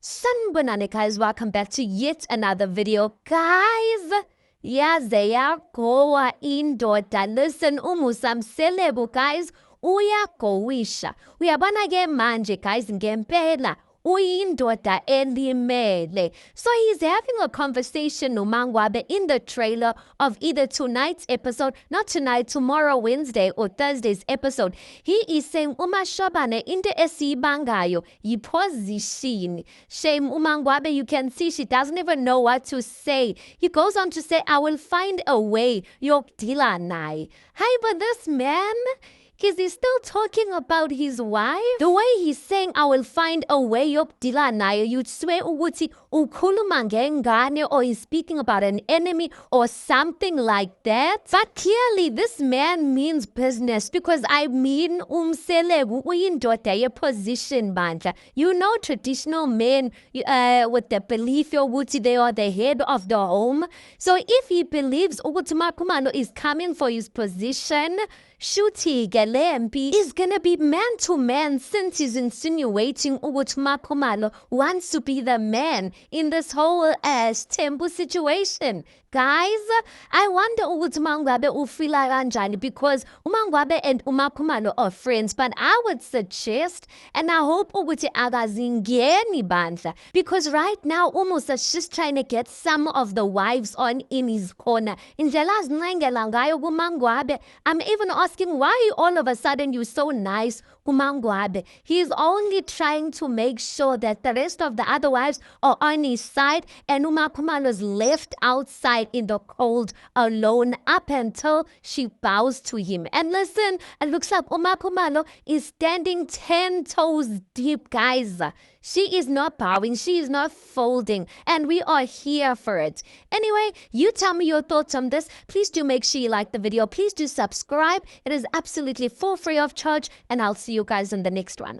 Sanibonani guys, welcome back to yet another video. Guys, yaze yagowa indoda. Listen, umusamselebu guys, uyagowisha. Uyabona ke manje guys ngempela uyindoda elimele. So he's having a conversation noMaNgwabe in the trailer of either tonight's episode, not tonight, tomorrow, Wednesday or Thursday's episode. He is saying uMashobane into esiyibangayo yiposition. Shame uMaNgwabe, you can see she doesn't even know what to say. He goes on to say, I will find a way yokudila naye. Hi, but this man, is he still talking about his wife? The way he's saying, I will find a way yokudila naye, you'd swear ukuthi ukhuluma ngengane, or he's speaking about an enemy or something like that. But clearly this man means business, because I mean umselebu uyindoda yeposition bandla. You know, traditional men with the belief yokuthi they are the head of the home. So if he believes ukuthi uMakhumalo is coming for his position, Shuti Galempi is gonna be man to man, since he's insinuating ukuthi Makhumalo wants to be the man in this whole Tembu situation. Guys, I wonder ukuthi uMaNgwabe ufila kanjani, because uMaNgwabe and uMakhumalo are friends, but I would suggest, and I hope ukuthi akazingeni bandla, because right now almost is just trying to get some of the wives on in his corner. Indlela azincengela ngayo kuMaNgwabe. I'm even asking why all of a sudden you're so nice kuMaNgwabe. He's only trying to make sure that the rest of the other wives are on his side and uMakhumalo's left outside in the cold alone up until she bows to him. And listen, it looks like uMakhumalo is standing 10 toes deep, guys. She is not bowing, she is not folding, and we are here for it. Anyway, you tell me your thoughts on this. Please do make sure you like the video. Please do subscribe. It is absolutely for free of charge, and I'll see you guys in the next one.